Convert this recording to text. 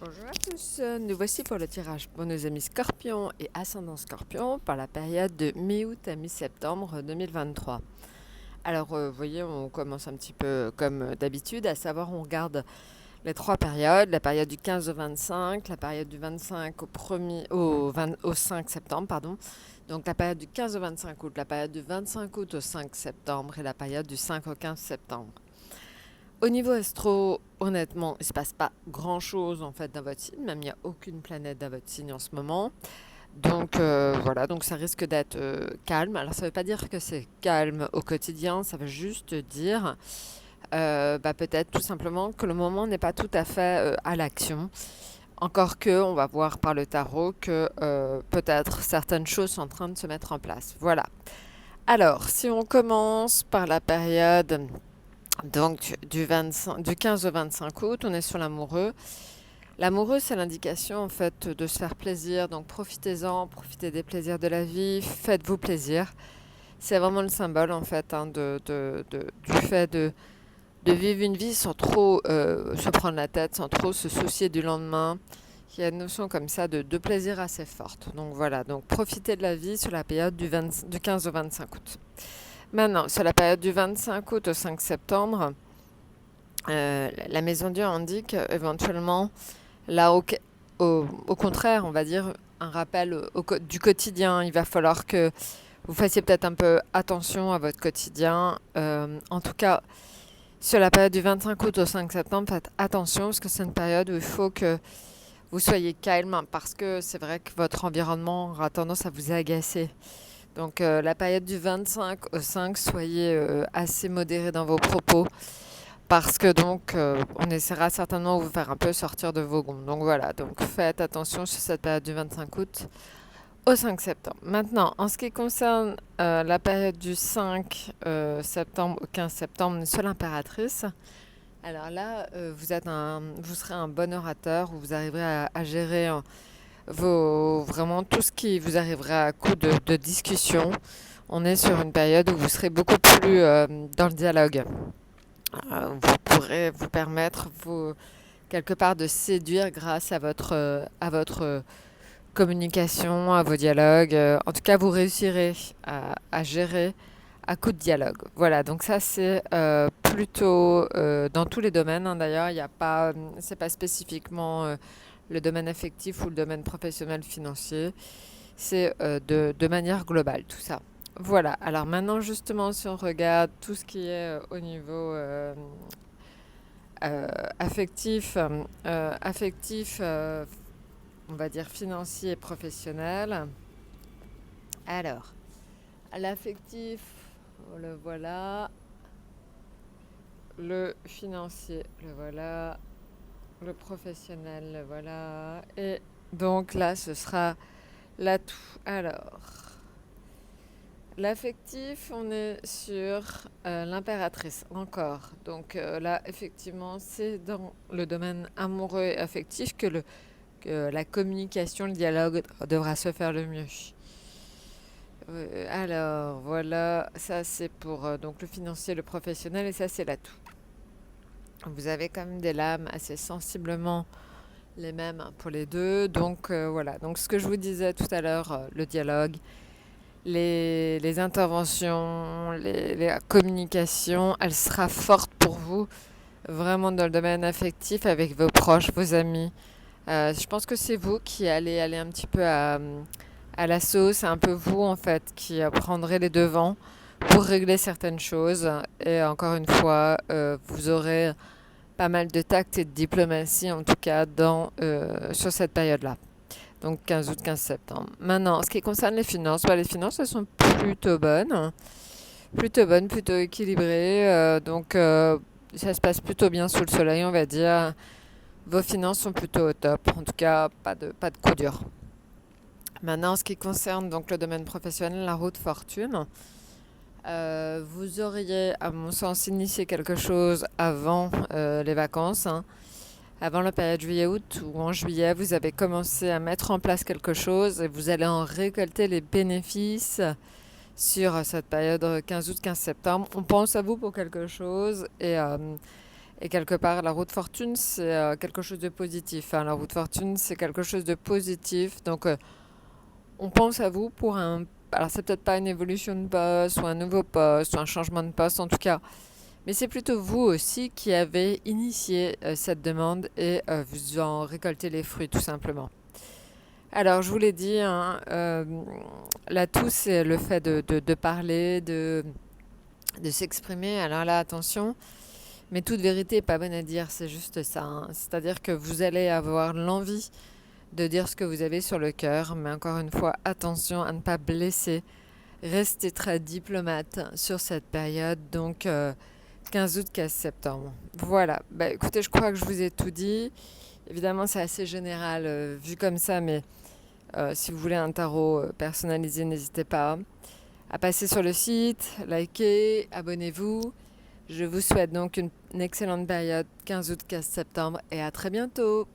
Bonjour à tous, nous voici pour le tirage pour nos amis Scorpion et Ascendant Scorpion par la période de mi-août à mi-septembre 2023. Alors, vous voyez, on commence un petit peu comme d'habitude, à savoir on regarde les trois périodes, la période du 15 au 25, la période du 25 au 5 septembre, pardon. Donc la période du 15 au 25 août, la période du 25 août au 5 septembre et la période du 5 au 15 septembre. Au niveau astro, honnêtement, il ne se passe pas grand-chose en fait dans votre signe, même il n'y a aucune planète dans votre signe en ce moment. Donc voilà, donc ça risque d'être calme. Alors ça ne veut pas dire que c'est calme au quotidien, ça veut juste dire peut-être tout simplement que le moment n'est pas tout à fait à l'action. Encore que, on va voir par le tarot que peut-être certaines choses sont en train de se mettre en place. Voilà. Alors, si on commence par la période donc du 15 au 25 août, on est sur l'amoureux. L'amoureux, c'est l'indication en fait de se faire plaisir, donc profitez-en, profitez des plaisirs de la vie, faites-vous plaisir. C'est vraiment le symbole en fait du fait de vivre une vie sans trop se prendre la tête, sans trop se soucier du lendemain. Il y a une notion comme ça de plaisir assez forte. Donc voilà, donc profitez de la vie sur la période du 15 au 25 août. Maintenant, sur la période du 25 août au 5 septembre, la maison Dieu indique éventuellement, là au contraire, on va dire, un rappel du quotidien. Il va falloir que vous fassiez peut-être un peu attention à votre quotidien. En tout cas, sur la période du 25 août au 5 septembre, faites attention parce que c'est une période où il faut que vous soyez calme parce que c'est vrai que votre environnement aura tendance à vous agacer. Donc la période du 25 au 5, soyez assez modéré dans vos propos parce que donc on essaiera certainement de vous faire un peu sortir de vos gonds. Donc voilà, donc faites attention sur cette période du 25 août au 5 septembre. Maintenant, en ce qui concerne la période du 5 septembre au 15 septembre, on est sur l'impératrice. Alors là, vous serez un bon orateur où vous arriverez à gérer vraiment tout ce qui vous arrivera à coup de discussion. On est sur une période où vous serez beaucoup plus dans le dialogue. Vous pourrez vous permettre, quelque part, de séduire grâce à votre communication, à vos dialogues. En tout cas, vous réussirez à gérer à coup de dialogue. Voilà, donc ça c'est plutôt dans tous les domaines. Hein, d'ailleurs, il n'y a pas, c'est pas spécifiquement le domaine affectif ou le domaine professionnel financier. C'est de manière globale tout ça. Voilà. Alors maintenant, justement, si on regarde tout ce qui est au niveau affectif, on va dire financier et professionnel. Alors, à l'affectif, le voilà. Le financier, le voilà. Le professionnel, le voilà. Et donc là, ce sera l'atout. Alors, l'affectif, on est sur l'impératrice encore. Donc là, effectivement, c'est dans le domaine amoureux et affectif que la communication, le dialogue devra se faire le mieux. Alors, voilà, ça c'est pour donc le financier, le professionnel, et ça c'est l'atout. Vous avez quand même des lames assez sensiblement les mêmes pour les deux. Donc voilà, donc ce que je vous disais tout à l'heure, le dialogue, les interventions, la communication, elle sera forte pour vous, vraiment dans le domaine affectif avec vos proches, vos amis. Je pense que c'est vous qui allez aller un petit peu à l'assaut. C'est un peu vous en fait qui prendrez les devants pour régler certaines choses. Et encore une fois, vous aurez pas mal de tact et de diplomatie en tout cas sur cette période-là. Donc 15 août, 15 septembre. Maintenant, en ce qui concerne les finances, elles sont plutôt bonnes, plutôt équilibrées. Donc ça se passe plutôt bien sous le soleil, on va dire. Vos finances sont plutôt au top. En tout cas, pas de coup dur. Maintenant, en ce qui concerne donc le domaine professionnel, la route fortune, vous auriez, à mon sens, initié quelque chose avant les vacances, hein, avant la période juillet-août, ou en juillet, vous avez commencé à mettre en place quelque chose et vous allez en récolter les bénéfices sur cette période 15 août, 15 septembre. On pense à vous pour quelque chose Et quelque part, la roue de fortune, c'est quelque chose de positif, hein. La roue de fortune, c'est quelque chose de positif. Donc, on pense à vous pour un... Alors, c'est peut-être pas une évolution de poste, ou un nouveau poste, ou un changement de poste, en tout cas. Mais c'est plutôt vous aussi qui avez initié cette demande et vous en récoltez les fruits, tout simplement. Alors, je vous l'ai dit, hein, l'atout, c'est le fait de parler, de s'exprimer. Alors là, attention, mais toute vérité n'est pas bonne à dire, c'est juste ça, hein. C'est-à-dire que vous allez avoir l'envie de dire ce que vous avez sur le cœur, mais encore une fois, attention à ne pas blesser. Restez très diplomate sur cette période, donc 15 août, 15 septembre. Voilà, bah, écoutez, je crois que je vous ai tout dit. Évidemment, c'est assez général vu comme ça, mais si vous voulez un tarot personnalisé, n'hésitez pas à passer sur le site, likez, abonnez-vous. Je vous souhaite donc une excellente période 15 août, 15 septembre et à très bientôt.